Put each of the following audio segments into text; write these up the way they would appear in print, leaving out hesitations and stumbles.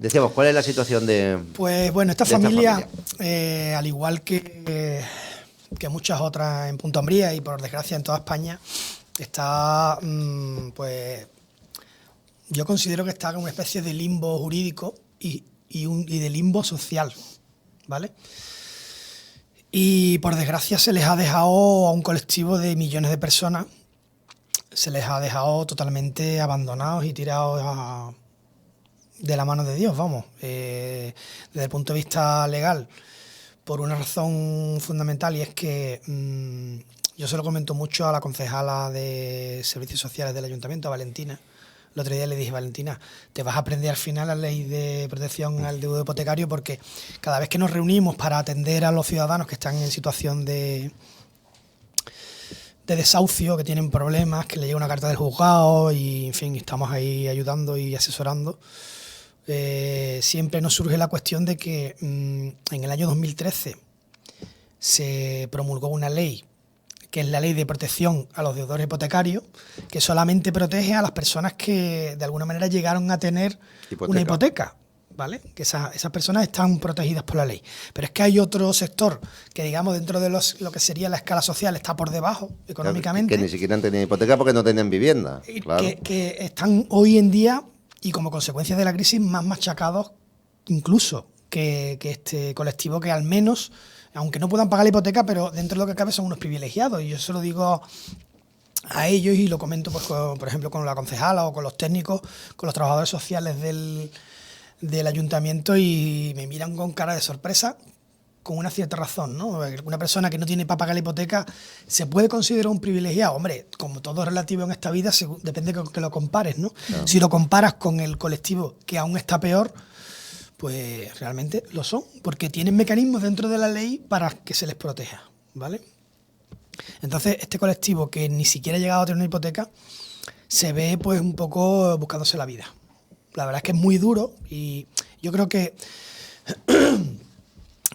Decíamos, ¿cuál es la situación de Pues bueno, esta de esta familia, al igual que muchas otras en Punta Umbría y por desgracia en toda España, está, pues yo considero que está en una especie de limbo jurídico y de limbo social, ¿vale? Y por desgracia se les ha dejado a un colectivo de millones de personas, se les ha dejado totalmente abandonados y tirados de la mano de Dios, vamos. Desde el punto de vista legal, por una razón fundamental, y es que yo se lo comento mucho a la concejala de Servicios Sociales del Ayuntamiento, a Valentina. El otro día le dije, Valentina, te vas a aprender al final la ley de protección al deudor hipotecario, porque cada vez que nos reunimos para atender a los ciudadanos que están en situación de desahucio, que tienen problemas, que le llega una carta del juzgado y, en fin, estamos ahí ayudando y asesorando, siempre nos surge la cuestión de que en el año 2013 se promulgó una ley, que es la ley de protección a los deudores hipotecarios, que solamente protege a las personas que de alguna manera llegaron a tener una hipoteca, ¿vale? Que esas personas están protegidas por la ley. Pero es que hay otro sector que, digamos, dentro de lo que sería la escala social, está por debajo económicamente. Que ni siquiera han tenido hipoteca porque no tenían vivienda. Claro. Que están hoy en día, y como consecuencia de la crisis, más machacados incluso que este colectivo, que al menos, aunque no puedan pagar la hipoteca, pero dentro de lo que cabe son unos privilegiados. Y yo se lo digo a ellos y lo comento, pues, por ejemplo, con la concejala o con los técnicos, con los trabajadores sociales del ayuntamiento, y me miran con cara de sorpresa, con una cierta razón, ¿no? Una persona que no tiene para pagar la hipoteca se puede considerar un privilegiado. Hombre, como todo relativo en esta vida, depende de que lo compares, ¿no? Claro. Si lo comparas con el colectivo que aún está peor, pues realmente lo son, porque tienen mecanismos dentro de la ley para que se les proteja, ¿vale? Entonces, este colectivo que ni siquiera ha llegado a tener una hipoteca se ve pues un poco buscándose la vida. La verdad es que es muy duro y yo creo que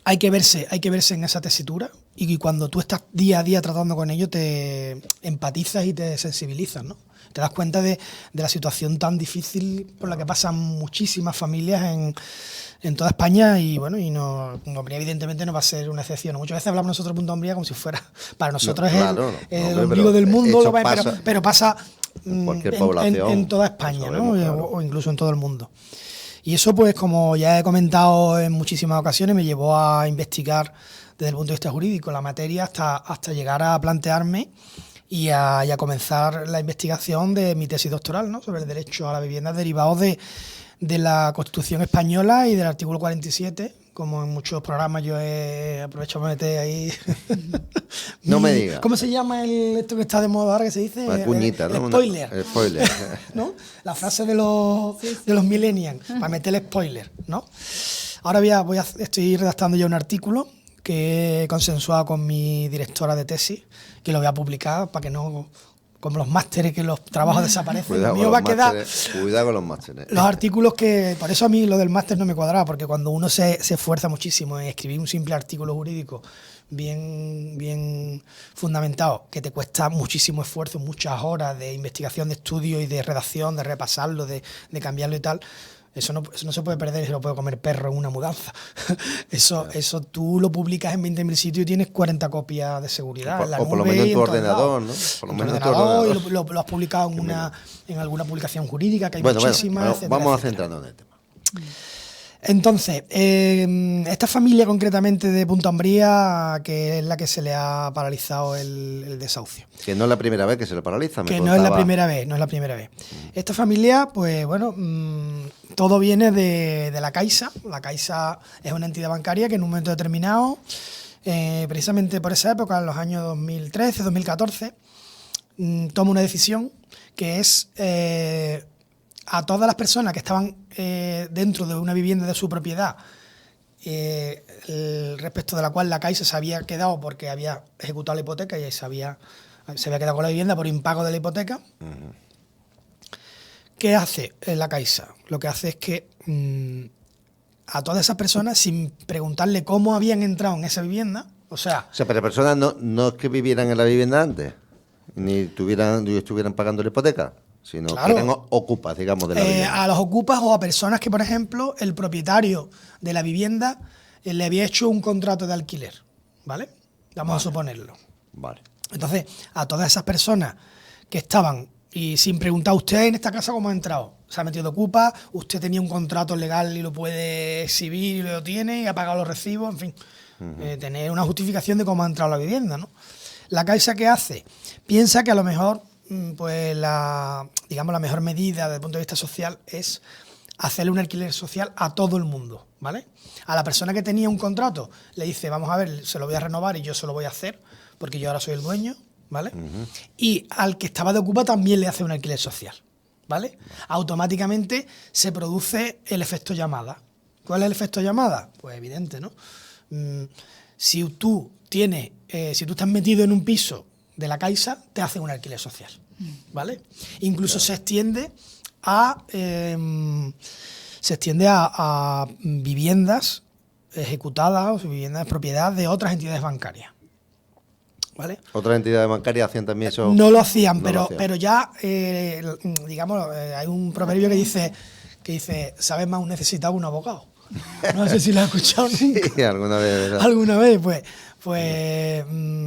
hay que verse en esa tesitura, y cuando tú estás día a día tratando con ello te empatizas y te sensibilizas, ¿no? Te das cuenta de la situación tan difícil por la que pasan muchísimas familias en toda España, y bueno, y Punta Umbría evidentemente no va a ser una excepción. Muchas veces hablamos nosotros de Punta Umbría como si fuera, para nosotros el ombligo del mundo, pero pasa en toda España, ¿no? Claro. O incluso en todo el mundo. Y eso, pues, como ya he comentado en muchísimas ocasiones, me llevó a investigar desde el punto de vista jurídico la materia hasta llegar a plantearme y a comenzar la investigación de mi tesis doctoral, ¿no? Sobre el derecho a la vivienda derivado de la Constitución española y del artículo 47. Como en muchos programas yo he aprovechado para meter ahí. No me digas. ¿Cómo se llama esto que está de moda ahora, que se dice? La cuñita, el ¿no? spoiler. El spoiler. ¿No? La frase de los millennials, para meter el spoiler, ¿no? Ahora estoy redactando ya un artículo que he consensuado con mi directora de tesis, que lo voy a publicar para que no, como los másteres, que los trabajos desaparecen. Cuidado, lo mío va a quedar. Cuidado con los másteres. Los artículos que, por eso a mí lo del máster no me cuadraba, porque cuando uno se esfuerza muchísimo en escribir un simple artículo jurídico bien fundamentado, que te cuesta muchísimo esfuerzo, muchas horas de investigación, de estudio y de redacción, de repasarlo, de cambiarlo y tal, eso no se puede perder y se lo puede comer perro en una mudanza. Eso tú lo publicas en 20.000 sitios y tienes 40 copias de seguridad. O por lo menos en tu ordenador, ¿no? Por lo menos en tu ordenador. Y lo has publicado en alguna publicación jurídica, que hay muchísimas. Bueno, vamos a centrarnos en el tema. Entonces, esta familia concretamente de Punta Umbría, que es la que se le ha paralizado el desahucio. Que no es la primera vez que se le paraliza. No es la primera vez. Esta familia, pues bueno, todo viene de la Caixa. La Caixa es una entidad bancaria que en un momento determinado, precisamente por esa época, en los años 2013, 2014, toma una decisión que es a todas las personas que estaban dentro de una vivienda de su propiedad, respecto de la cual la Caixa se había quedado porque había ejecutado la hipoteca y se había quedado con la vivienda por impago de la hipoteca. Uh-huh. ¿Qué hace la Caixa? Lo que hace es que a todas esas personas, sin preguntarle cómo habían entrado en esa vivienda, pero personas no es que vivieran en la vivienda antes, ni estuvieran pagando la hipoteca, sino Claro. que eran ocupas, digamos, de la vivienda. A los ocupas o a personas que, por ejemplo, el propietario de la vivienda le había hecho un contrato de alquiler, ¿vale? Vamos a suponerlo. Vale. Entonces, a todas esas personas que estaban, y sin preguntar, ¿usted en esta casa cómo ha entrado? Se ha metido de ocupa, usted tenía un contrato legal y lo puede exhibir y lo tiene, y ha pagado los recibos, en fin, tener una justificación de cómo ha entrado la vivienda, ¿no? La Caixa, ¿qué hace? Piensa que a lo mejor, pues la mejor medida desde el punto de vista social es hacerle un alquiler social a todo el mundo, ¿vale? A la persona que tenía un contrato le dice, vamos a ver, se lo voy a renovar y yo se lo voy a hacer, porque yo ahora soy el dueño, ¿vale? Y al que estaba de ocupa también le hace un alquiler social, ¿vale? Automáticamente se produce el efecto llamada. ¿Cuál es el efecto llamada? Pues evidente, ¿no? Si tú estás metido en un piso de la Caixa, te hacen un alquiler social, ¿vale? Incluso se extiende a viviendas ejecutadas o viviendas de propiedad de otras entidades bancarias, ¿vale? Otras entidades bancarias hacían también eso. No lo hacían, No lo hacían. pero ya, hay un proverbio que dice, sabes más un necesitado que un abogado. No sé si lo has escuchado nunca. Sí, alguna vez. ¿verdad? ¿Alguna vez? Pues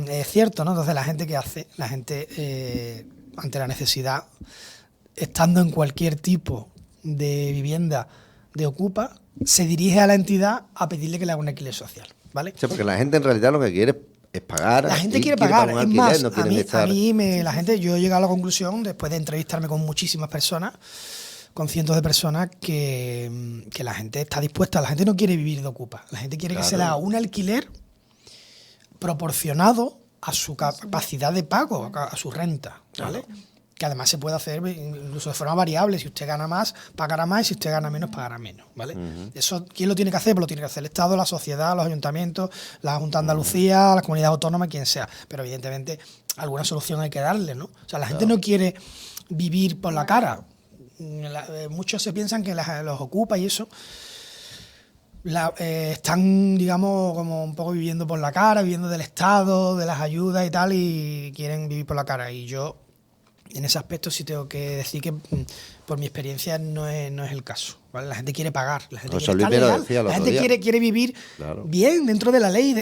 es cierto, ¿no? Entonces, la gente, ¿qué hace? La gente, ante la necesidad, estando en cualquier tipo de vivienda de ocupa, se dirige a la entidad a pedirle que le haga un alquiler social, ¿vale? Sí, porque la gente en realidad lo que quiere es pagar. La gente y quiere pagar, un es alquiler, más, no quieren estar. yo he llegado a la conclusión, después de entrevistarme con muchísimas personas, con cientos de personas, que la gente está dispuesta, la gente no quiere vivir de ocupa, la gente quiere que se le haga un alquiler proporcionado a su capacidad de pago, a su renta, ¿vale? Que además se puede hacer incluso de forma variable. Si usted gana más, pagará más, y si usted gana menos, pagará menos, ¿vale? Eso, ¿quién lo tiene que hacer? Pues lo tiene que hacer el Estado, la sociedad, los ayuntamientos, la Junta de Andalucía, la comunidad autónoma, quien sea. Pero evidentemente alguna solución hay que darle, ¿no? O sea, la gente no quiere vivir por la cara. Muchos se piensan que los ocupa y eso están, digamos, como un poco viviendo por la cara, viviendo del Estado, de las ayudas y tal, y quieren vivir por la cara. Y yo, en ese aspecto, sí tengo que decir que, por mi experiencia, no es el caso, ¿vale? La gente quiere pagar, la gente quiere estar legal, la gente quiere vivir bien dentro de la ley,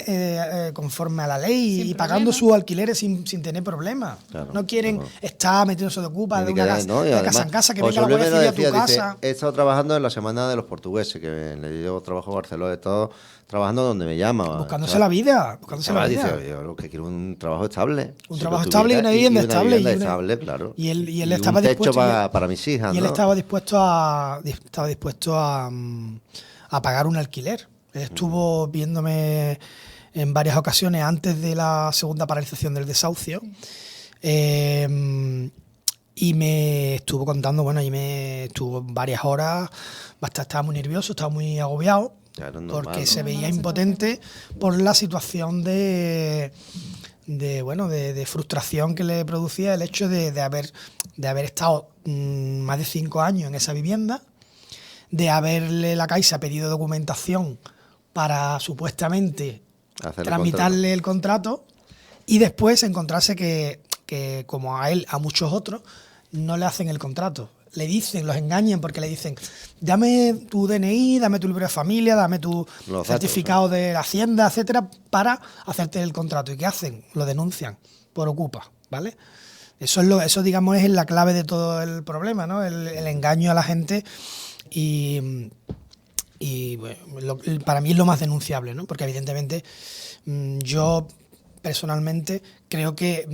conforme a la ley, y pagando sus alquileres sin tener problemas. Claro, no quieren estar metiéndose de ocupa de una casa, ¿no? Y de además, casa en casa, que José venga la Luis Guardia me Civil a tu decía, casa. dice, he estado trabajando en la semana de los portugueses, que le llevo trabajo a Barcelona, he estado trabajando donde me llama. Buscándose la vida. Dice, yo lo que quiero es un trabajo estable. Un trabajo estable y una vivienda estable. Claro. Y él y estaba un techo dispuesto para mis hijas. Y él ¿no? estaba dispuesto a pagar un alquiler. Él estuvo viéndome en varias ocasiones antes de la segunda paralización del desahucio. Y me estuvo contando, y me estuvo varias horas, estaba muy nervioso, estaba muy agobiado, Claro, normal, porque ¿no? se veía impotente por la situación de frustración que le producía el hecho de haber estado más de 5 años en esa vivienda, de haberle la Caixa pedido documentación para supuestamente tramitarle el contrato, y después encontrarse que como a él, a muchos otros, no le hacen el contrato. Le dicen, los engañan porque le dicen, dame tu DNI, dame tu libro de familia, dame tu certificado de la Hacienda, etcétera, para hacerte el contrato. ¿Y qué hacen? Lo denuncian por ocupa, ¿vale? Eso digamos, es la clave de todo el problema, ¿no? El engaño a la gente, y para mí es lo más denunciable, ¿no? Porque evidentemente yo personalmente creo que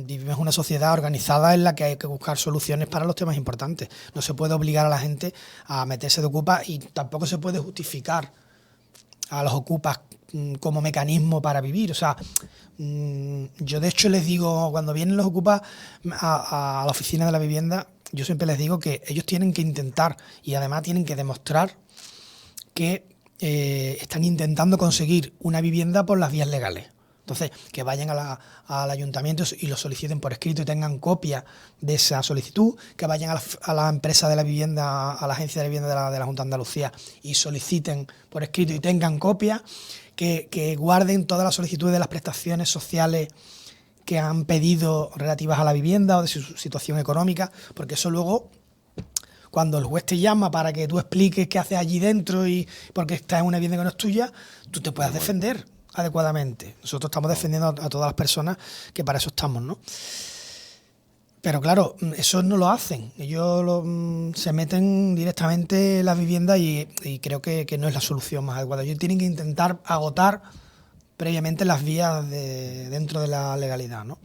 vivimos en una sociedad organizada en la que hay que buscar soluciones para los temas importantes. No se puede obligar a la gente a meterse de ocupa, y tampoco se puede justificar a los ocupas como mecanismo para vivir. O sea, yo de hecho les digo, cuando vienen los ocupas a la oficina de la vivienda, yo siempre les digo que ellos tienen que intentar, y además tienen que demostrar que están intentando conseguir una vivienda por las vías legales. Entonces, que vayan al ayuntamiento y lo soliciten por escrito y tengan copia de esa solicitud, que vayan a la empresa de la vivienda, a la agencia de vivienda de la Junta de Andalucía, y soliciten por escrito y tengan copia, que guarden todas las solicitudes de las prestaciones sociales que han pedido relativas a la vivienda o de su situación económica, porque eso luego, cuando el juez te llama para que tú expliques qué haces allí dentro y porque estás en una vivienda que no es tuya, tú te puedas defender adecuadamente. Nosotros estamos defendiendo a todas las personas, que para eso estamos, ¿no? Pero claro, eso no lo hacen. Ellos se meten directamente en las viviendas y creo que no es la solución más adecuada. Ellos tienen que intentar agotar previamente las vías dentro de la legalidad, ¿no?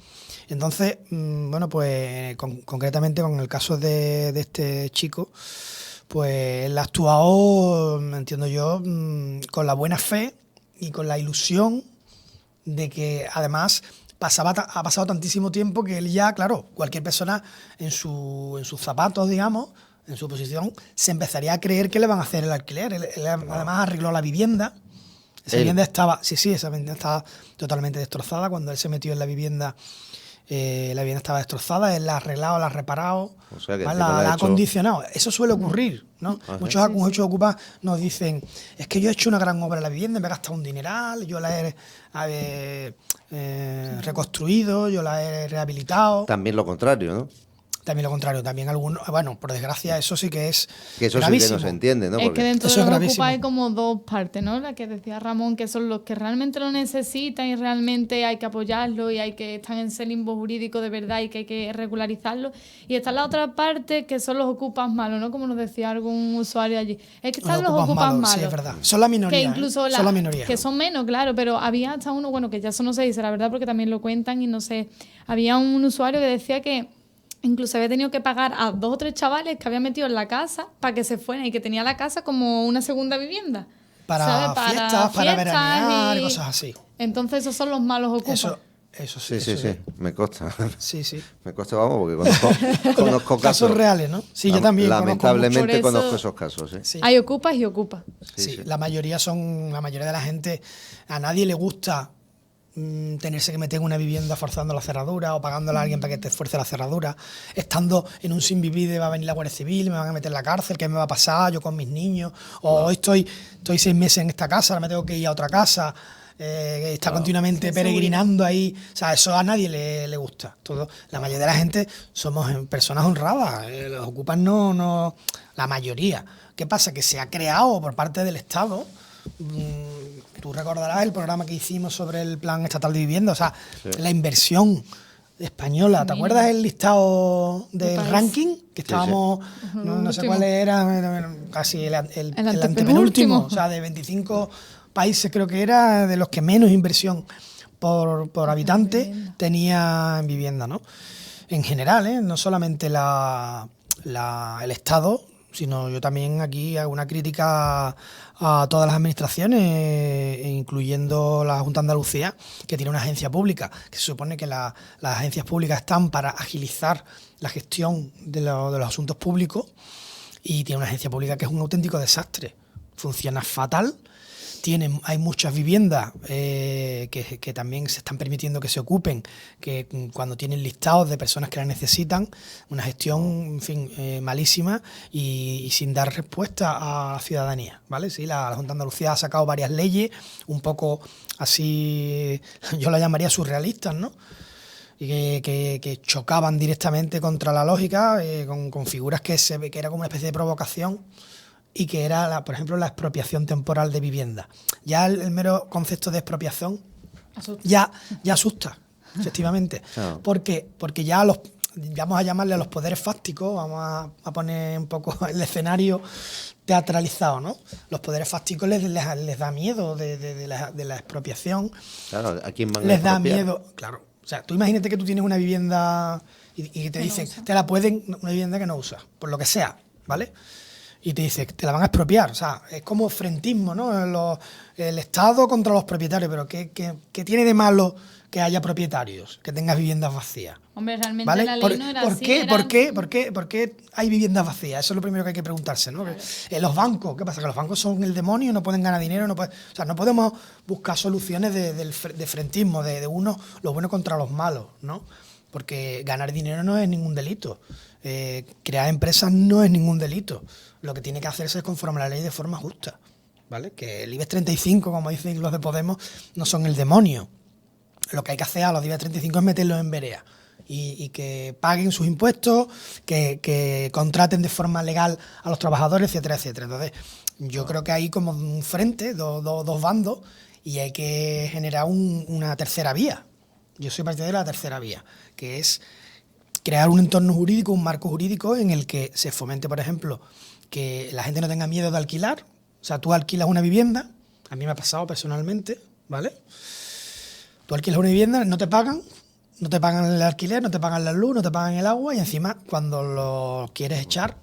Entonces, bueno, pues concretamente con el caso de este chico, pues él ha actuado, entiendo yo, con la buena fe y con la ilusión de que además ha pasado tantísimo tiempo que él ya, claro, cualquier persona en sus zapatos, digamos, en su posición, se empezaría a creer que le van a hacer el alquiler. Él además arregló la vivienda. Esa vivienda estaba, esa vivienda estaba totalmente destrozada. Cuando él se metió en la vivienda estaba destrozada, él la ha arreglado, la ha reparado, o sea que la ha acondicionado. Eso suele ocurrir, ¿no? Muchos ocupas nos dicen, es que yo he hecho una gran obra en la vivienda, me he gastado un dineral, yo la he reconstruido, yo la he rehabilitado. También lo contrario, ¿no? También lo contrario, también algunos, bueno, por desgracia eso sí que es que eso gravísimo. Sí que no se entiende, ¿no? Es que dentro de los ocupas hay como dos partes, ¿no? La que decía Ramón, que son los que realmente lo necesitan y realmente hay que apoyarlo y hay que estar en ese limbo jurídico de verdad y que hay que regularizarlo. Y está la otra parte que son los ocupas malos, ¿no? Como nos decía algún usuario allí. Es que están los ocupas malos. Sí, es verdad. Son la minoría. Que incluso son la minoría. Que son menos, claro, pero había hasta uno, bueno, que ya eso no se dice la verdad porque también lo cuentan y no sé. Había un usuario que decía que incluso había tenido que pagar a 2 o 3 chavales que había metido en la casa para que se fueran y que tenía la casa como una segunda vivienda. Para fiestas, para veranear y cosas así. Entonces esos son los malos ocupas. Eso sí. Me consta. Sí. Me consta, vamos, porque conozco casos reales, ¿no? Sí, yo también. Lamentablemente conozco esos casos, sí. Hay ocupas y ocupas. Sí, la mayoría de la gente, a nadie le gusta tenerse que meter en una vivienda forzando la cerradura o pagándole a alguien para que te fuerce la cerradura, estando en un sin vivir de va a venir la Guardia Civil, me van a meter en la cárcel, ¿qué me va a pasar? Yo con mis niños, o hoy estoy 6 meses en esta casa, ahora me tengo que ir a otra casa, está continuamente peregrinando ahí, o sea, eso a nadie le gusta. La mayoría de la gente somos personas honradas, los ocupas no, la mayoría. ¿Qué pasa? Que se ha creado por parte del Estado. Tú recordarás el programa que hicimos sobre el Plan Estatal de Vivienda, o sea, la inversión española. ¿Te acuerdas el listado del ranking? Que estábamos, no sé cuál era, casi el antepenúltimo, o sea, de 25 países creo que era, de los que menos inversión por habitante tenía en vivienda, ¿no? En general, no solamente el Estado, sino yo también aquí hago una crítica a todas las administraciones, incluyendo la Junta de Andalucía, que tiene una agencia pública, que se supone que las agencias públicas están para agilizar la gestión de los asuntos públicos, y tiene una agencia pública que es un auténtico desastre. Funciona fatal. Hay muchas viviendas que también se están permitiendo que se ocupen, que cuando tienen listados de personas que las necesitan, una gestión, en fin, malísima y sin dar respuesta a la ciudadanía, ¿vale? Sí, la Junta de Andalucía ha sacado varias leyes, un poco así, yo la llamaría surrealistas, ¿no? Y que chocaban directamente contra la lógica, con figuras que era como una especie de provocación, y que era, por ejemplo, la expropiación temporal de vivienda. Ya el mero concepto de expropiación ya asusta, efectivamente. Claro. Porque ya vamos a llamarle a los poderes fácticos, vamos a poner un poco el escenario teatralizado, ¿no? Los poderes fácticos les da miedo de la expropiación. Claro, ¿a quién van a les da miedo, claro. O sea, tú imagínate que tú tienes una vivienda y te dicen, una vivienda que no usas, por lo que sea, ¿vale? Y te dice, te la van a expropiar. O sea, es como frentismo, ¿no? El Estado contra los propietarios. Pero ¿qué tiene de malo que haya propietarios, que tengas viviendas vacías? Hombre, realmente ¿vale? La ley no era ¿por así. ¿Qué? ¿Por qué hay viviendas vacías? Eso es lo primero que hay que preguntarse, ¿no? Claro. Los bancos, ¿qué pasa? ¿Que los bancos son el demonio, no pueden ganar dinero? O sea, no podemos buscar soluciones de frentismo, de uno, los buenos contra los malos, ¿no? Porque ganar dinero no es ningún delito. Crear empresas no es ningún delito. Lo que tiene que hacerse es conforme a la ley de forma justa, ¿vale? Que el IBEX 35, como dicen los de Podemos, no son el demonio. lo que hay que hacer a los días 35 es meterlos en vereda. Y que paguen sus impuestos, que contraten de forma legal a los trabajadores, etcétera, etcétera. Entonces, yo creo que hay como un frente, dos bandos, y hay que generar una tercera vía. Yo soy partidario de la tercera vía, que es crear un entorno jurídico, un marco jurídico en el que se fomente, por ejemplo, que la gente no tenga miedo de alquilar. O sea, tú alquilas una vivienda, a mí me ha pasado personalmente, ¿vale? Tú alquilas una vivienda, no te pagan el alquiler, no te pagan la luz, no te pagan el agua y encima cuando lo quieres echar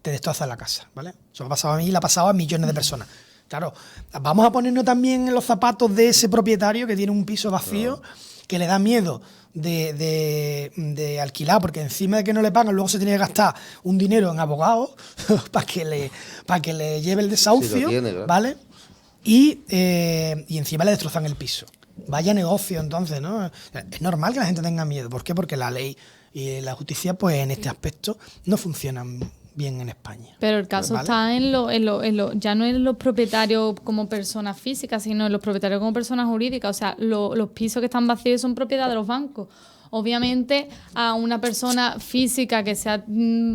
te destrozan la casa, ¿vale? Eso me ha pasado a mí y le ha pasado a millones de personas. Claro, vamos a ponernos también en los zapatos de ese propietario que tiene un piso vacío, que le da miedo de alquilar, porque encima de que no le pagan, luego se tiene que gastar un dinero en abogados para que le lleve el desahucio, Sí, lo tiene, claro. ¿vale? Y encima le destrozan el piso. Vaya negocio, entonces, ¿no? Es normal que la gente tenga miedo. ¿Por qué? Porque la ley y la justicia, pues en este aspecto, no funcionan bien en España. Pero el caso ¿vale? está ya no en los propietarios como personas físicas, sino en los propietarios como personas jurídicas. O sea, los pisos que están vacíos son propiedad de los bancos. Obviamente, a una persona física que sea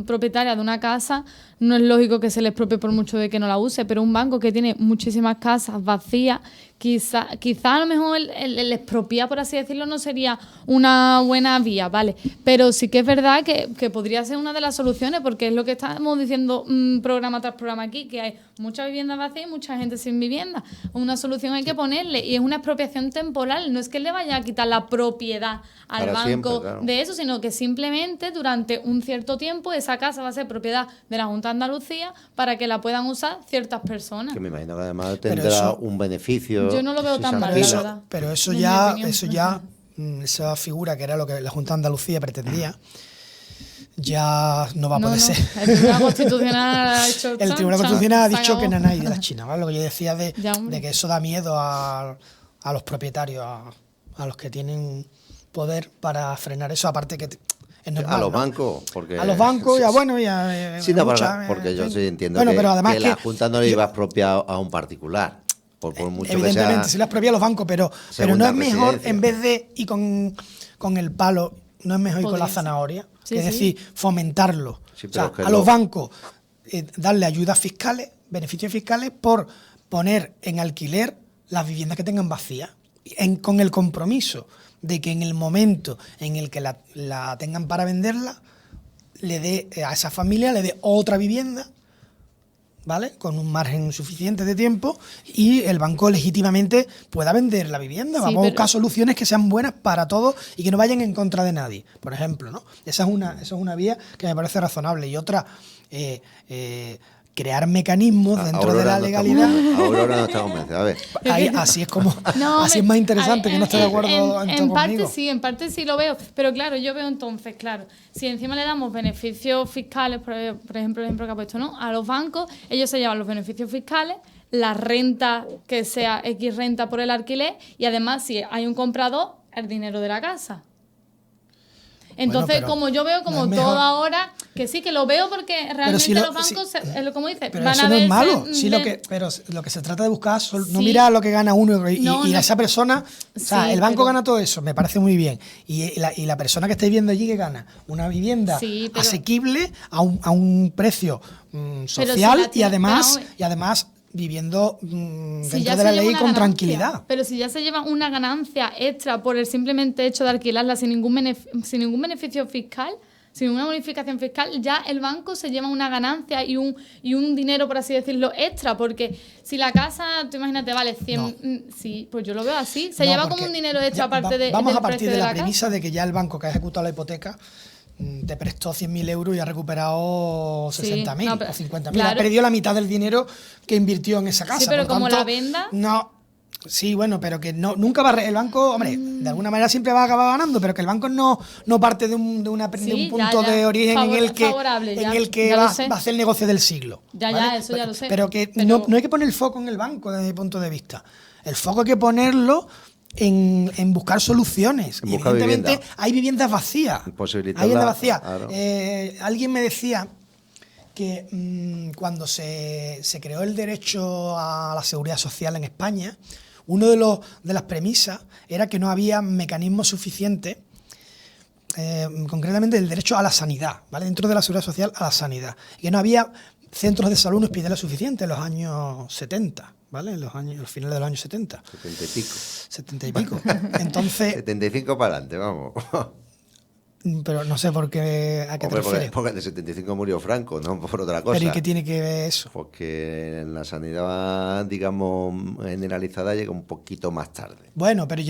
propietaria de una casa, no es lógico que se le expropie por mucho de que no la use, pero un banco que tiene muchísimas casas vacías, quizá a lo mejor el expropiar, por así decirlo, no sería una buena vía, ¿vale? Pero sí que es verdad que podría ser una de las soluciones, porque es lo que estamos diciendo programa tras programa aquí, que hay muchas viviendas vacías y mucha gente sin vivienda. Una solución hay que ponerle, y es una expropiación temporal, no es que le vaya a quitar la propiedad al Para banco siempre, claro. de eso, sino que simplemente durante un cierto tiempo esa casa va a ser propiedad de la Junta de Andalucía para que la puedan usar ciertas personas. Que me imagino que además Pero tendrá eso- un beneficio. Yo no lo veo si tan se mal, Pero la alquila. verdad. pero eso En mi ya, opinión. esa figura que era lo que la Junta de Andalucía pretendía, ya no va a No, poder no, ser. el Tribunal Constitucional ha hecho El chan, Tribunal chan, Constitucional ha se dicho que acabó. nanay de la China, ¿vale? Lo que yo decía Ya, hombre. de que eso da miedo a los propietarios, a los que tienen poder para frenar eso, aparte que es normal, A los ¿no? bancos, porque... A los bancos, ya bueno, ya... Sí, no, mucha, porque yo en sí fin. entiendo Bueno, que, pero además que la Junta no le iba a expropiar a un particular, por mucho que evidentemente, sea... se le expropia a los bancos, pero no segunda es mejor, residencia. en vez de ir con el palo, no es mejor ir con la Podría ser. zanahoria, Sí, es sí. decir, fomentarlo. Sí, O sea, pero es que a los lo- bancos darle ayudas fiscales, beneficios fiscales por poner en alquiler las viviendas que tengan vacías, con el compromiso de que en el momento en el que la tengan para venderla, le dé a esa familia le dé otra vivienda, ¿vale? Con un margen suficiente de tiempo, y el banco legítimamente pueda vender la vivienda. Sí, Vamos a pero- buscar soluciones que sean buenas para todos y que no vayan en contra de nadie, por ejemplo, ¿no? Esa es una vía que me parece razonable. Y otra, crear mecanismos dentro de la legalidad. Aurora no está convencida. A ver, Ahí, así es como No, así es hombre, más interesante, a- que no esté de acuerdo en parte conmigo. sí, en parte sí lo veo, pero claro, yo veo entonces, claro, si encima le damos beneficios fiscales, por ejemplo, el ejemplo que ha puesto, ¿no? A los bancos, ellos se llevan los beneficios fiscales, la renta que sea X renta por el alquiler, y además si hay un comprador, el dinero de la casa. Entonces, pero como yo veo como no es todo mejor. ahora, que sí, que lo veo porque realmente si los bancos, como dices, Pero van eso a no ver... es malo. Sí, pero lo que se trata de buscar, no Sí. mirar lo que gana uno y No, no. esa persona, o sea, Sí, el banco pero- gana todo eso, me parece muy bien. Y la persona que estáis viendo allí que gana una vivienda Sí, pero- asequible a un precio si social, la tiene- y además viviendo Si dentro ya de se la lleva ley una con ganancia, tranquilidad. Pero si ya se lleva una ganancia extra por el simplemente hecho de alquilarla sin ningún beneficio fiscal, sin una bonificación fiscal, ya el banco se lleva una ganancia y un dinero, por así decirlo, extra. Porque si la casa, tú imagínate, vale 100... No. Sí, pues yo lo veo así. Se No, lleva porque como un dinero extra ya aparte de vamos del a partir precio de la casa. premisa de que ya el banco que ha ejecutado la hipoteca te prestó 100.000 euros y ha recuperado Sí, 60.000 no, pero- o 50.000. claro. Ha perdido la mitad del dinero que invirtió en esa casa. Sí, pero Por como tanto, la venda- No. Sí, bueno, pero que nunca va el banco, hombre, de alguna manera siempre va a acabar ganando, pero que el banco no parte de un Sí, punto ya. de origen Favorable, en ya, el que ya lo va sé. a hacer el negocio del siglo. Ya, ¿vale? ya, eso ya lo sé. Pero que Pero- no hay que poner el foco en el banco desde mi punto de vista. El foco hay que ponerlo en buscar soluciones. En Y buscar evidentemente vivienda. hay viviendas vacías. Posibilitarla, Hay viviendas vacías. claro. Alguien me decía que cuando se creó el derecho a la seguridad social en España, Uno de las premisas era que no había mecanismos suficientes, concretamente el derecho a la sanidad, ¿vale? Dentro de la seguridad social a la sanidad. Y que no había centros de salud ni hospitales suficientes en los años 70, ¿vale? En los finales de los años 70. 70 y pico. 70 y pico. Entonces, 75 para adelante, vamos. pero no sé por qué, a qué te refieres. Porque en el 75 murió Franco, no por otra cosa. Pero ¿y qué tiene que ver eso? Porque la sanidad, digamos, generalizada llega un poquito más tarde. Bueno, pero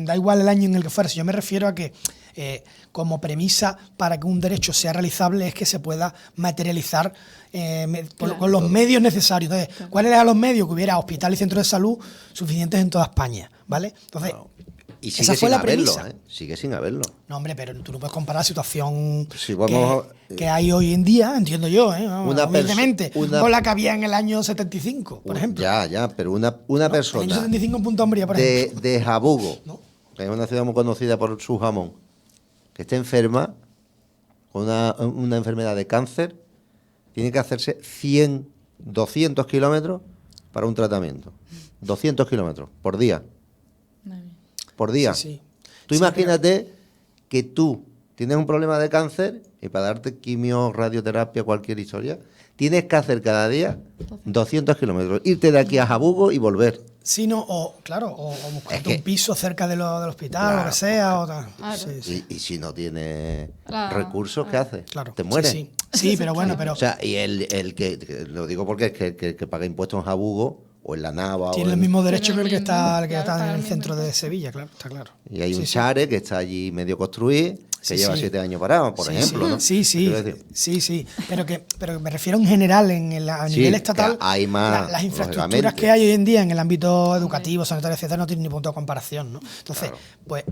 da igual el año en el que fuera. Si yo me refiero a que como premisa para que un derecho sea realizable es que se pueda materializar con los medios necesarios. Entonces, ¿cuáles eran los medios? Que hubiera hospitales y centros de salud suficientes en toda España, ¿vale? Entonces, y sigue esa fue sin la haberlo, premisa. Sigue sin haberlo. No, hombre, pero tú no puedes comparar la situación Si vamos, que hay hoy en día, entiendo yo, humildemente, una- con la que había en el año 75, por ejemplo. Ya, pero una En el persona año 75 en Punta Umbría, por ejemplo. de Jabugo, ¿No? que es una ciudad muy conocida por su jamón, que esté enferma con una enfermedad de cáncer, tiene que hacerse 100, 200 kilómetros para un tratamiento. 200 kilómetros por día. Madre mía. Por día. Sí. Tú Sí, imagínate que tú tienes un problema de cáncer y para darte quimio, radioterapia, cualquier historia, tienes que hacer cada día 200 kilómetros. Irte de aquí a Jabugo y volver. Sí, no, o buscarte Es que- un piso cerca del hospital, Claro, lo que sea. O tal. Claro. Sí, sí, Y si no tienes Claro, recursos, ¿qué claro. haces? claro. Te mueres. Sí, sí. Sí, pero bueno, pero O sea, y el que lo digo porque es que el que paga impuestos en Jabugo o en la Nava tiene o el en- mismo derecho Tiene que el que el está, mismo, el que claro, está para en el el mismo centro de impuesto. Sevilla, claro, está claro. y hay Sí, un sí. Chare que está allí medio construido, que Sí, lleva sí. 7 años parado, por Sí, ejemplo, sí, ¿no? sí, sí, Quiero decir, sí. Pero me refiero en general, a Sí, nivel que estatal, hay más, las infraestructuras lógicamente. que hay hoy en día en el ámbito educativo, sanitario, etcétera, no tienen ni punto de comparación, ¿no? Entonces, Claro. pues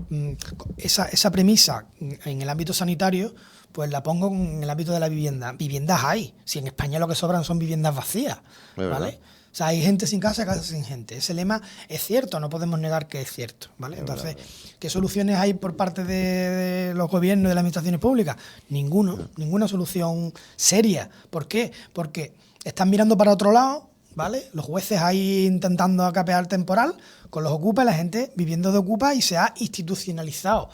esa premisa en el ámbito sanitario, pues la pongo en el ámbito de la vivienda. Viviendas hay, si en España lo que sobran son viviendas vacías, Es verdad. ¿vale? O sea, hay gente sin casa, casa sin gente. Ese lema es cierto, no podemos negar que es cierto, ¿vale? Entonces, ¿qué soluciones hay por parte de los gobiernos y de las administraciones públicas? Ninguna solución seria. ¿Por qué? Porque están mirando para otro lado, ¿vale? Los jueces ahí intentando capear temporal con los ocupas, la gente viviendo de ocupas y se ha institucionalizado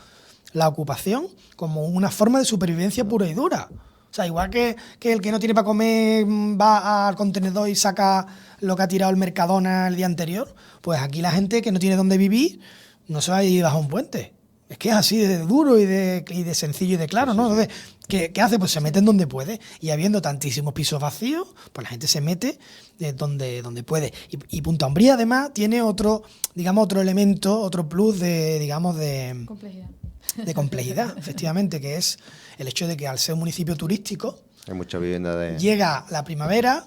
la ocupación como una forma de supervivencia pura y dura. O sea, igual que el que no tiene para comer va al contenedor y saca lo que ha tirado el Mercadona el día anterior, pues aquí la gente que no tiene dónde vivir no se va a ir bajo un puente. Es que es así de duro y de sencillo y de claro, ¿no? Entonces, ¿qué hace? Pues se mete en donde puede. Y habiendo tantísimos pisos vacíos, pues la gente se mete donde puede. Y Punta Umbría, además, tiene otro elemento, otro plus de Complejidad. complejidad, efectivamente, que es el hecho de que al ser un municipio turístico, Hay mucha vivienda de llega la primavera,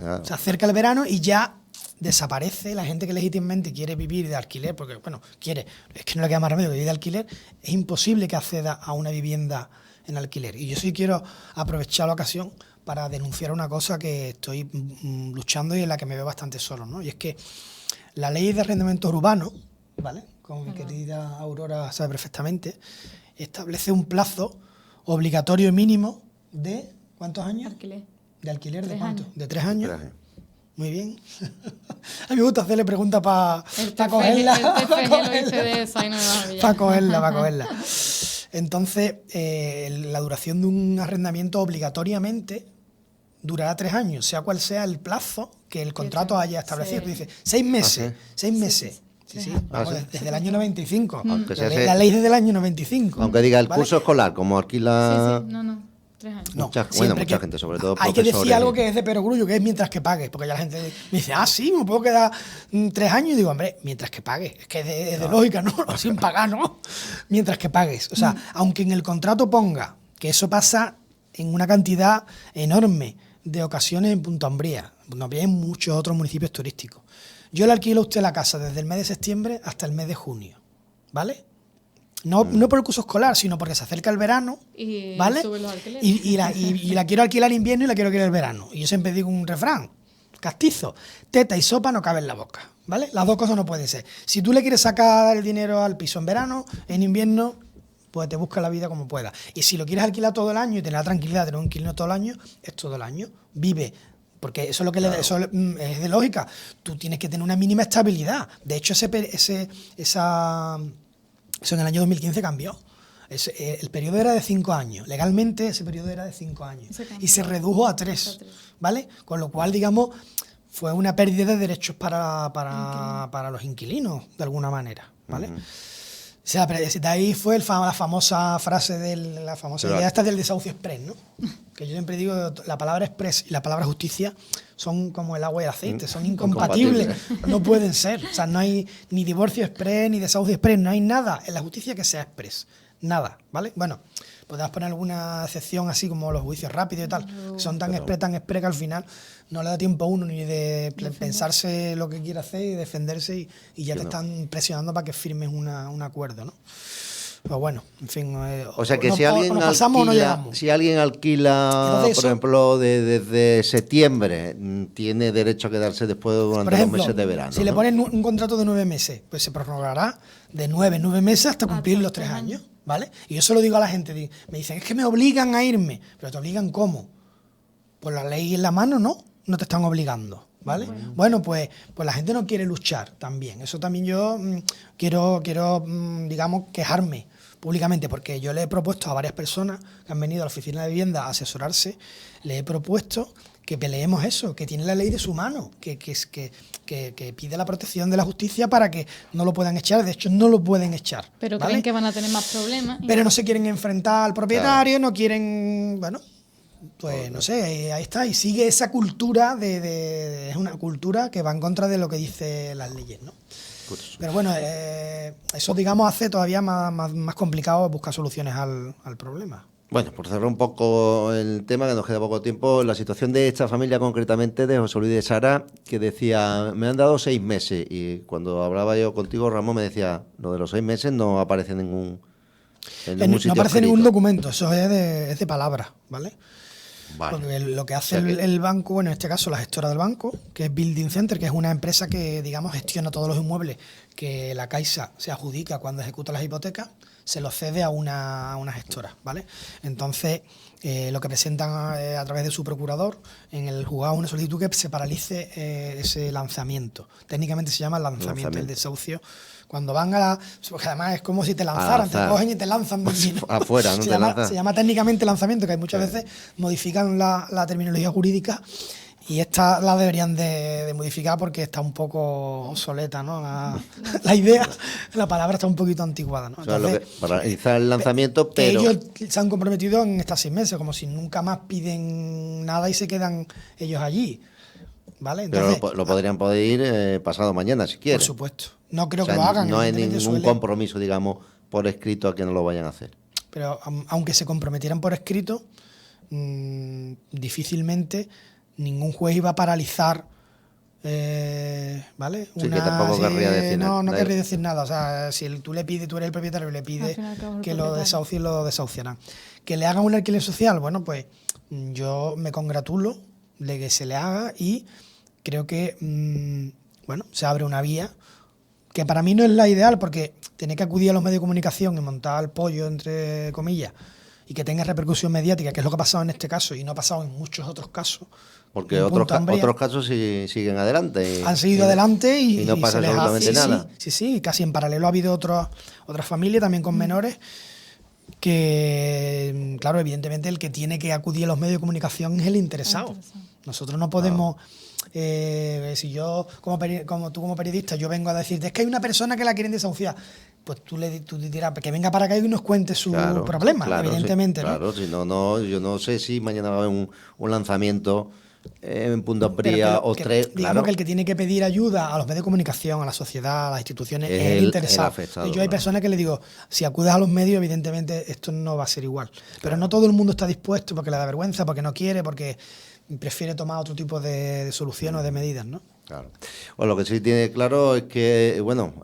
ah, se acerca el verano y ya desaparece la gente que legítimamente quiere vivir de alquiler, porque, bueno, es que no le queda más remedio que vivir de alquiler, es imposible que acceda a una vivienda en alquiler. Y yo sí quiero aprovechar la ocasión para denunciar una cosa que estoy luchando y en la que me veo bastante solo, ¿no? Y es que la ley de arrendamiento urbano, ¿vale? Como mi querida Aurora sabe perfectamente, establece un plazo obligatorio mínimo de ¿cuántos años? Alquiler. ¿De alquiler de 3 cuánto? años. ¿De 3 años? traje. Muy bien. A mí me gusta hacerle preguntas para El cogerla. TFG lo dice de esa y no me va a pillar. Para cogerla. Entonces, la duración de un arrendamiento obligatoriamente durará 3 años, sea cual sea el plazo que el contrato haya establecido. Sí. Dice, 6 meses. Ah, ¿sí? 6 meses. Sí, sí. Vamos, ¿sí? desde el año 95. Aunque sea La ley desde el año 95. Aunque diga el ¿vale? curso escolar, como alquila... Sí, no. 3 años. No, Mucha siempre gente, sobre todo hay que decir profesores. algo que es de perogrullo, que es mientras que pagues, porque ya la gente me dice, sí, me puedo quedar 3 años, y digo, hombre, mientras que pagues, es que es de lógica, ¿no? Sin pagar, ¿no? Mientras que pagues. O sea, aunque en el contrato ponga que eso pasa en una cantidad enorme de ocasiones en Punta Umbría, y en muchos otros municipios turísticos. Yo le alquilo a usted la casa desde el mes de septiembre hasta el mes de junio, ¿vale? No por el curso escolar, sino porque se acerca el verano, Y ¿vale? sube los alquileres. Y la quiero alquilar en invierno y la quiero alquilar en verano. Y yo siempre digo un refrán, castizo, teta y sopa no caben en la boca, ¿vale? Las dos cosas no pueden ser. Si tú le quieres sacar el dinero al piso en verano, en invierno, pues te busca la vida como pueda. Y si lo quieres alquilar todo el año y tener la tranquilidad de tener un inquilino todo el año, es todo el año. Vive Porque eso es lo que eso es de lógica. Tú tienes que tener una mínima estabilidad. De hecho, eso en el año 2015 cambió. El periodo era de 5 años. Legalmente ese periodo era de 5 años. Y se redujo a 3. ¿Vale? Con lo cual, digamos, fue una pérdida de derechos para los inquilinos, de alguna manera. ¿Vale? O sea, de ahí fue la famosa frase la famosa idea esta del desahucio express, ¿no? Que yo siempre digo, la palabra express y la palabra justicia son como el agua y el aceite, son incompatibles, no pueden ser. O sea, no hay ni divorcio express, ni desahucio express, no hay nada en la justicia que sea express. Nada, ¿vale? Bueno, podemos poner alguna excepción así como los juicios rápidos y tal, que son tan express que al final no le da tiempo a uno ni de pensarse lo que quiere hacer y defenderse y ya te están presionando para que firmes un acuerdo, ¿no? Pues bueno, en fin. O sea que si alguien alquila, Entonces, por ejemplo, desde septiembre, tiene derecho a quedarse después durante los meses de verano. Si le ponen un contrato de 9 meses, pues se prorrogará de 9 meses hasta cumplir los 3 años, ¿vale? Y yo se lo digo a la gente, me dicen, es que me obligan a irme. ¿Pero te obligan cómo? Pues la ley en la mano, no te están obligando, ¿vale? Bueno, pues la gente no quiere luchar también. Eso también yo quiero digamos, quejarme públicamente, porque yo le he propuesto a varias personas que han venido a la oficina de vivienda a asesorarse, le he propuesto que peleemos eso, que tiene la ley de su mano, que pide la protección de la justicia para que no lo puedan echar. De hecho, no lo pueden echar. Pero ¿vale? creen que van a tener más problemas. Pero no se quieren enfrentar al propietario, no quieren, bueno, pues no sé, ahí está. Y sigue esa cultura es una cultura que va en contra de lo que dicen las leyes, ¿no? Pero bueno, eso digamos hace todavía más complicado buscar soluciones al problema. Bueno, por cerrar un poco el tema, que nos queda poco tiempo, la situación de esta familia concretamente, de José Luis de Sara, que decía, me han dado 6 meses, y cuando hablaba yo contigo, Ramón, me decía, lo de los 6 meses no aparece en ningún sitio no aparece en escrito. ningún documento, eso es de palabra, ¿vale? Vale. Porque lo que hace el banco, bueno, en este caso la gestora del banco, que es Building Center, que es una empresa que, digamos, gestiona todos los inmuebles que la Caixa se adjudica cuando ejecuta las hipotecas, se los cede a una gestora, ¿vale? Entonces, lo que presentan a través de su procurador en el juzgado es una solicitud que se paralice ese lanzamiento. Técnicamente se llama lanzamiento, el desahucio. Cuando van porque además es como si te lanzaran, te cogen y te lanzan de allí, ¿no? Afuera, ¿no? Se llama técnicamente lanzamiento, que muchas veces modifican la terminología jurídica, y esta la deberían de modificar porque está un poco obsoleta, ¿no? La idea, la palabra está un poquito anticuada, ¿no? Entonces, para realizar el lanzamiento, pero ellos se han comprometido en estas 6 meses, como si nunca más piden nada y se quedan ellos allí, ¿vale? Entonces, pero lo podrían pedir pasado mañana, si quieren. Por supuesto. No creo O sea, que lo hagan. no hay ningún compromiso, digamos, por escrito a que no lo vayan a hacer. Pero aunque se comprometieran por escrito, difícilmente ningún juez iba a paralizar, ¿vale? Sí, que tampoco querría decir nada. No querría decir nada. O sea, si tú le pides, tú eres el propietario y le pides que lo desahucien, lo desahuciarán. Que le hagan un alquiler social, bueno, pues yo me congratulo de que se le haga, y creo que, bueno, se abre una vía que para mí no es la ideal, porque tener que acudir a los medios de comunicación y montar el pollo, entre comillas, y que tenga repercusión mediática, que es lo que ha pasado en este caso y no ha pasado en muchos otros casos. Porque otros casos siguen adelante. Han seguido adelante y no pasa absolutamente nada. Sí, casi en paralelo ha habido otra familia también con menores que, claro, evidentemente el que tiene que acudir a los medios de comunicación es el interesado. Nosotros no podemos... si yo, como tú como periodista, yo vengo a decirte, es que hay una persona que la quieren desahuciar, pues tú dirás que venga para acá y nos cuente su problema, evidentemente. Sí, claro, si no, yo no sé si mañana va a haber un lanzamiento en Punta Fría o 3. Digamos que el que tiene que pedir ayuda a los medios de comunicación, a la sociedad, a las instituciones, es el interesado. Afectado, yo hay personas que le digo, si acudes a los medios, evidentemente esto no va a ser igual. Pero no todo el mundo está dispuesto, porque le da vergüenza, porque no quiere, porque prefiere tomar otro tipo de solución o de medidas, ¿no? Claro. Bueno, lo que sí tiene claro es que, bueno...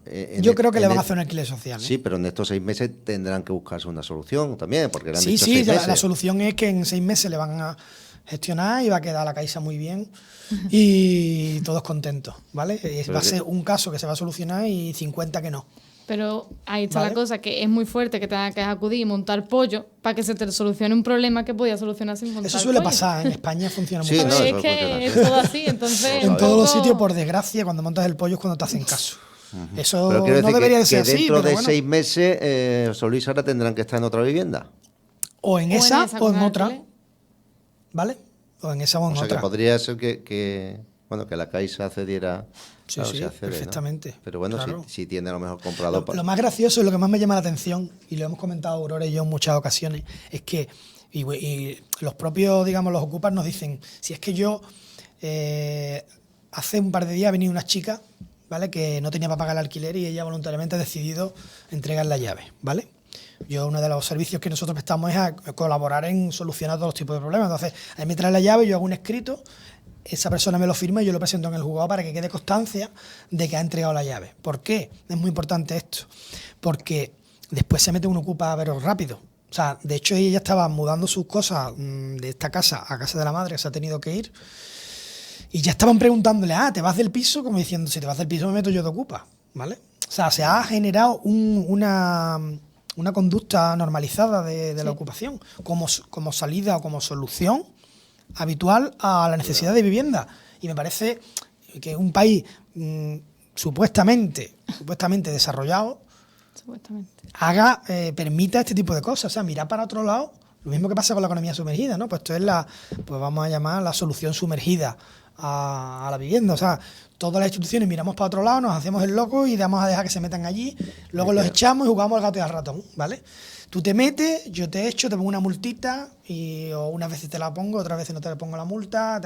yo creo que le van a hacer un alquiler social, ¿eh? Sí, pero en estos 6 meses tendrán que buscarse una solución también, porque le han dicho Sí, 6 meses. La solución es que en 6 meses le van a gestionar y va a quedar la Caixa muy bien y todos contentos, ¿vale? Va a ser un caso que se va a solucionar y 50 que no. Pero ahí está Vale. la cosa, que es muy fuerte que tengas que acudir y montar pollo para que se te solucione un problema que podía solucionar sin montar Eso suele pollo. pasar, en España funciona Sí, mucho. no, Pero eso es que funciona es así. todo así, entonces... En un todos los poco- sitios, por desgracia, cuando montas el pollo es cuando te hacen caso. Eso Pero quiero no decir debería de que ser así, dentro pero de bueno. 6 meses Solís ahora tendrán que estar en otra vivienda. O en esa o con en otra, alquiler. ¿vale? O en esa o en O sea, otra. que podría ser que la Caixa cediera. Sí, claro, sí, se accede, ¿no? perfectamente. Pero bueno, Claro. si tiene a lo mejor comprado. Lo más gracioso y lo que más me llama la atención, y lo hemos comentado Aurora y yo en muchas ocasiones, es que y los propios, digamos, los ocupas nos dicen, si es que yo hace un par de días ha venido una chica, ¿vale? Que no tenía para pagar el alquiler y ella voluntariamente ha decidido entregar la llave, ¿vale? Uno de los servicios que nosotros prestamos es a colaborar en solucionar todos los tipos de problemas. Entonces, a mí me trae la llave, yo hago un escrito, esa persona me lo firma y yo lo presento en el juzgado para que quede constancia de que ha entregado la llave. ¿Por qué? Es muy importante esto. Porque después se mete un ocupa pero rápido. O sea, de hecho ella estaba mudando sus cosas de esta casa a casa de la madre, que se ha tenido que ir. Y ya estaban preguntándole, ¿te vas del piso? Como diciendo, si te vas del piso me meto yo de ocupa, ¿vale? O sea, se ha generado una conducta normalizada de la ocupación como salida o como solución habitual a la necesidad de vivienda. Y me parece que un país supuestamente desarrollado Supuestamente. permita este tipo de cosas. O sea, mirar para otro lado, lo mismo que pasa con la economía sumergida, ¿no? Pues esto es pues vamos a llamar la solución sumergida a la vivienda. O sea, todas las instituciones miramos para otro lado, nos hacemos el loco y vamos a dejar que se metan allí, luego los echamos y jugamos al gato y al ratón, ¿vale? Tú te metes, yo te echo, te pongo una multita o unas veces te la pongo, otras veces no te pongo la multa,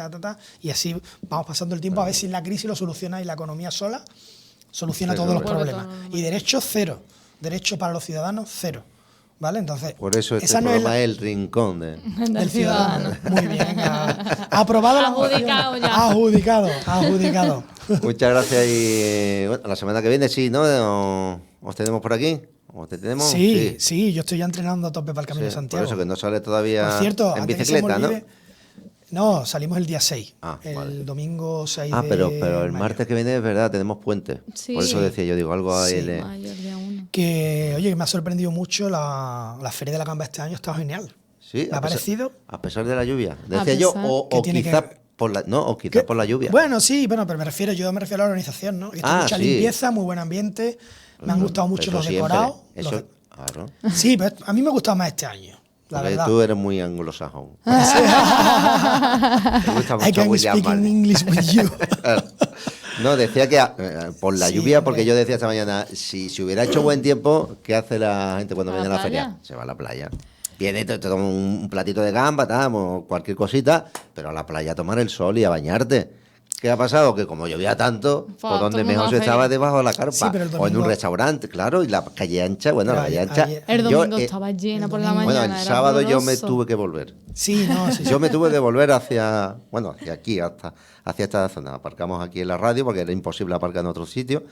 y así vamos pasando el tiempo a ver si la crisis lo soluciona y la economía sola soluciona todos los Vuelve problemas. todo. Y derechos cero, derechos para los ciudadanos cero, ¿vale? Entonces, Por eso este esa no es programa la- es el rincón de. Del ciudadano. Muy bien, aprobado la moción. Adjudicado ya. Adjudicado. Muchas gracias y bueno, la semana que viene sí, ¿no? ¿Os tenemos por aquí? ¿O te tenemos? Sí, yo estoy ya entrenando a tope para el Camino Sí, de Santiago. Por eso que no sale todavía Por cierto, en antes que se me bicicleta, ¿no? olvide, no, salimos el día 6, el Vale. domingo 6 de Pero el mayo. martes que viene es verdad, tenemos puente. Sí. Por eso decía yo, digo, algo ahí Sí. de. Mayo, el día 1. Que, oye, que me ha sorprendido mucho la Feria de la Gamba este año, está genial. Sí, ¿Me ha parecido? A pesar de la lluvia. A Decía yo, pesar. Que o tiene que quizás ver- quizás ¿Qué? por la lluvia. Bueno, sí, pero me refiero a la organización, ¿no? Que está mucha sí. limpieza, muy buen ambiente, me han gustado mucho Eso los siempre. decorados. Eso, claro. Sí, pero a mí me ha gustado más este año, la Porque verdad. tú eres muy anglosajón. Te gusta I mucho can William speak in Martin. English with you. No, decía que por la Sí, lluvia, hombre. porque yo decía esta mañana, si hubiera hecho buen tiempo, ¿qué hace la gente cuando ¿A viene a la la playa? feria? Se va a la playa. Viene, te toma un platito de gamba, o cualquier cosita, pero a la playa a tomar el sol y a bañarte. ¿Qué ha pasado? Que como llovía tanto, Pues pues todo donde el mundo mejor a se la estaba feria. debajo de la carpa. Sí, pero el o en un domingo- restaurante, claro, y la calle ancha, bueno, la calle ancha. El yo, domingo estaba llena por la domingo- mañana. Bueno, el era sábado yo me horroroso. tuve que volver. Sí, no, sí. Yo me tuve que volver hacia aquí, hacia esta zona. Aparcamos aquí en la radio porque era imposible aparcar en otro sitio.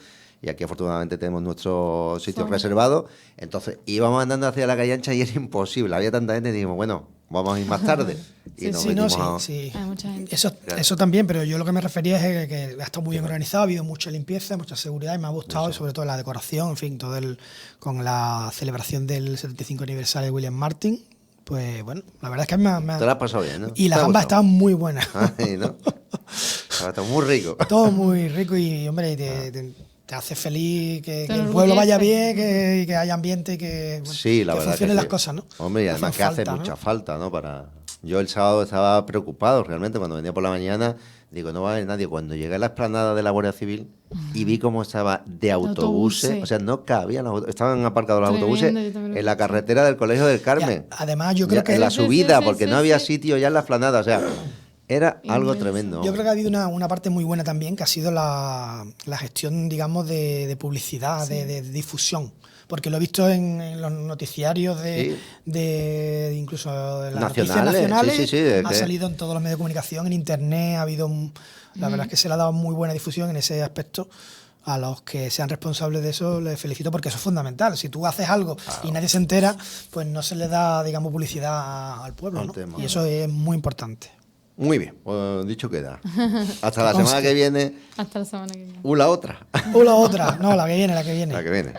Y aquí afortunadamente tenemos nuestro sitio Zona. reservado. Entonces íbamos andando hacia la calle ancha y era imposible. Había tanta gente y dijimos, bueno, vamos a ir más tarde. Y Sí, nos Sí, metimos no, a- sí. Hay mucha gente. Eso también, pero yo lo que me refería es que ha estado muy bien organizado, ha habido mucha limpieza, mucha seguridad y me ha gustado, y sobre todo la decoración, en fin, con la celebración del 75 aniversario de William Martin. Pues bueno, la verdad es que a mí me ha... Te la has pasado bien, ¿no? Y las ¿Te ha gambas gustado? estaban muy buenas. Ay, ¿no? Está muy rico. Todo muy rico y, hombre, te hace feliz que Te el pueblo vaya enorgullece. bien, que haya ambiente y que, bueno, Sí, la que verdad funcionen que las sí. cosas, ¿no? Hombre, y además que hace falta, ¿no? mucha falta, ¿no? Yo el sábado estaba preocupado realmente cuando venía por la mañana. Digo, no va a haber nadie. Cuando llegué a la explanada de la Guardia Civil y vi cómo estaba de autobuses, autobuses. o sea, no cabían los autobuses, estaban aparcados los Tremendo, autobuses yo también lo en la vi. carretera del Colegio del Carmen. Ya, además, yo creo Ya, que en la Sí, subida, sí, porque sí, no había sí. sitio ya en la explanada, o sea, era algo Inmenso. tremendo. Yo creo que ha habido una parte muy buena también, que ha sido la gestión, digamos, de publicidad, de difusión. Porque lo he visto en los noticiarios de incluso de las noticias Nacionales, nacionales, sí, de ha que- salido en todos los medios de comunicación, en internet, ha habido, la verdad es que se le ha dado muy buena difusión en ese aspecto. A los que sean responsables de eso les felicito porque eso es fundamental. Si tú haces algo y nadie se entera, pues no se le da, digamos, publicidad al pueblo, Al ¿no? tema. Y eso es muy importante. Muy bien, pues dicho queda. Hasta la Conste. semana que viene, Hasta la semana que viene. la otra. O la otra, no, la que viene, la que viene. La que viene.